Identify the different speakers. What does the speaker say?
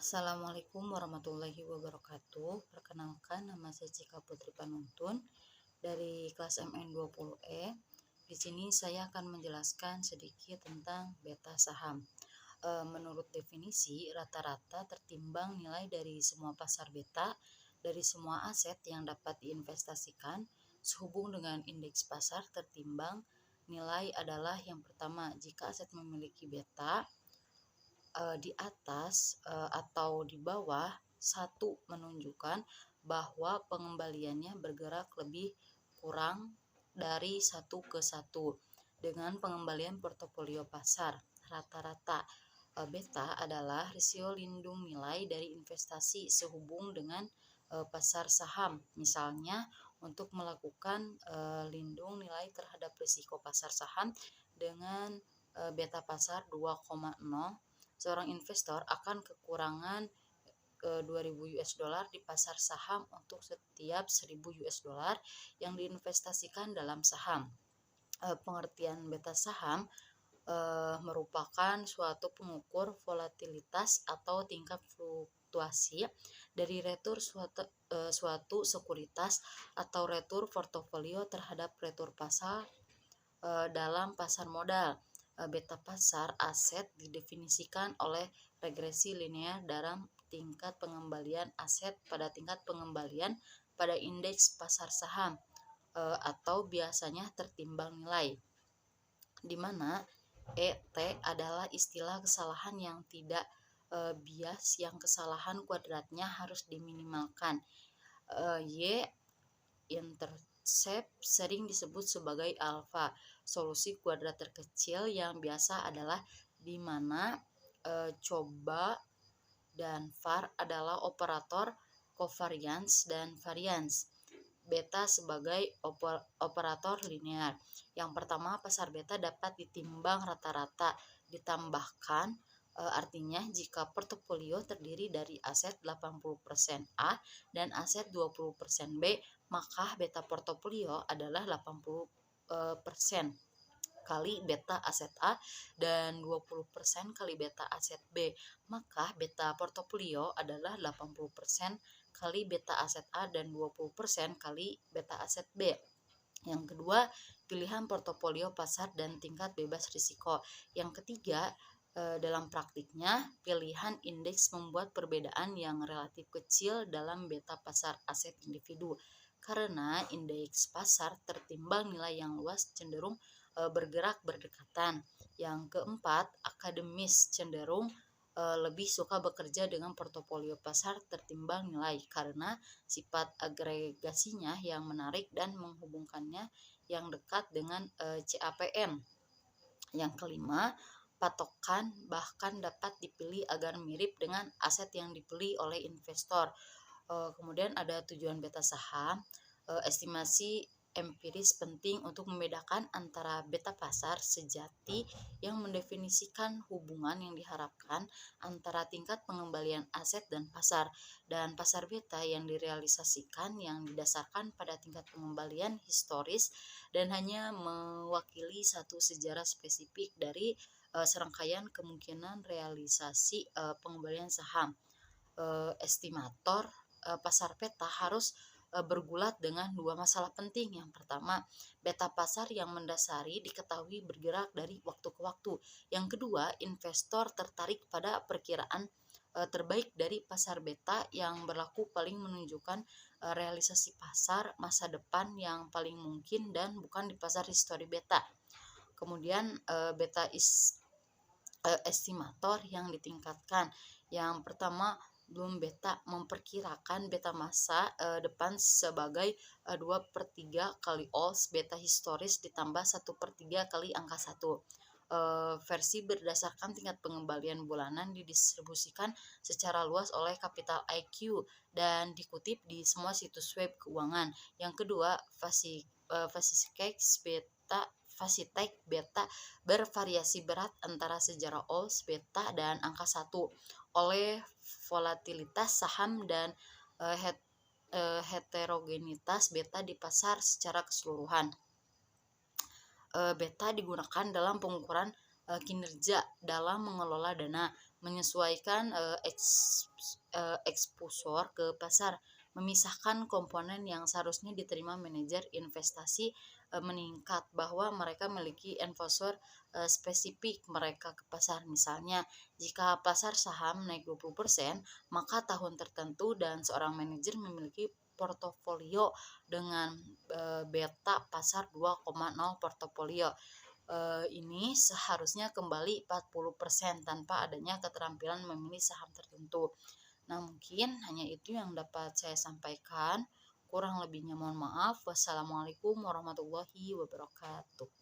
Speaker 1: Assalamualaikum warahmatullahi wabarakatuh. Perkenalkan, nama saya Cika Putri Panuntun dari kelas MN20E. Di sini saya akan menjelaskan sedikit tentang beta saham. Menurut definisi, rata-rata tertimbang nilai dari semua pasar beta dari semua aset yang dapat diinvestasikan sehubung dengan indeks pasar tertimbang nilai adalah yang pertama, jika aset memiliki beta di atas atau di bawah satu menunjukkan bahwa pengembaliannya bergerak lebih kurang dari 1:1 dengan pengembalian portofolio pasar. Rata-rata beta adalah rasio lindung nilai dari investasi sehubung dengan pasar saham. Misalnya untuk melakukan lindung nilai terhadap risiko pasar saham dengan beta pasar 2,0, seorang investor akan kekurangan 2000 US dollar di pasar saham untuk setiap 1000 US dollar yang diinvestasikan dalam saham. Pengertian beta saham merupakan suatu pengukur volatilitas atau tingkat fluktuasi dari retur suatu sekuritas atau retur portofolio terhadap retur pasar dalam pasar modal. Beta pasar aset didefinisikan oleh regresi linear dalam tingkat pengembalian aset pada tingkat pengembalian pada indeks pasar saham atau biasanya tertimbang nilai, di mana ET adalah istilah kesalahan yang tidak bias yang kesalahan kuadratnya harus diminimalkan. Y intercept sering disebut sebagai alfa, solusi kuadrat terkecil yang biasa adalah di mana coba dan var adalah operator covariance dan variance. Beta sebagai operator linear. Yang pertama, pasar beta dapat ditimbang rata-rata ditambahkan, artinya jika portofolio terdiri dari aset 80% A dan aset 20% B, maka beta portofolio adalah 80% kali beta aset A dan 20% kali beta aset B, maka beta portofolio adalah 80% kali beta aset A dan 20% kali beta aset B. Yang kedua, pilihan portofolio pasar dan tingkat bebas risiko. Yang ketiga, dalam praktiknya, pilihan indeks membuat perbedaan yang relatif kecil dalam beta pasar aset individu, karena indeks pasar tertimbang nilai yang luas cenderung bergerak berdekatan. Yang keempat, akademis cenderung lebih suka bekerja dengan portofolio pasar tertimbang nilai karena sifat agregasinya yang menarik dan menghubungkannya yang dekat dengan CAPM. Yang kelima, patokan bahkan dapat dipilih agar mirip dengan aset yang dibeli oleh investor. Kemudian ada tujuan beta saham. Estimasi empiris penting untuk membedakan antara beta pasar sejati yang mendefinisikan hubungan yang diharapkan antara tingkat pengembalian aset dan pasar beta yang direalisasikan yang didasarkan pada tingkat pengembalian historis dan hanya mewakili satu sejarah spesifik dari serangkaian kemungkinan realisasi pengembalian saham. Estimator pasar beta harus bergulat dengan dua masalah penting. Yang pertama, beta pasar yang mendasari diketahui bergerak dari waktu ke waktu. Yang kedua, investor tertarik pada perkiraan terbaik dari pasar beta yang berlaku paling menunjukkan realisasi pasar masa depan yang paling mungkin dan bukan di pasar histori beta. Kemudian beta estimator yang ditingkatkan. Yang pertama, belum beta memperkirakan beta masa depan sebagai 2/3 kali odds beta historis ditambah 1/3 kali angka 1. Versi berdasarkan tingkat pengembalian bulanan didistribusikan secara luas oleh Capital IQ dan dikutip di semua situs web keuangan. Yang kedua, Fasitek beta bervariasi berat antara sejarah odds beta dan angka 1 oleh volatilitas saham dan heterogenitas beta di pasar secara keseluruhan. Beta digunakan dalam pengukuran kinerja dalam mengelola dana. menyesuaikan eksposur ke pasar, memisahkan komponen yang seharusnya diterima manajer investasi meningkat bahwa mereka memiliki investor spesifik mereka ke pasar. Misalnya, jika pasar saham naik 20%, maka tahun tertentu dan seorang manajer memiliki portofolio dengan beta pasar 2,0 portofolio. Ini seharusnya kembali 40% tanpa adanya keterampilan memilih saham tertentu. Nah, mungkin hanya itu yang dapat saya sampaikan. Kurang lebihnya mohon maaf. Wassalamualaikum warahmatullahi wabarakatuh.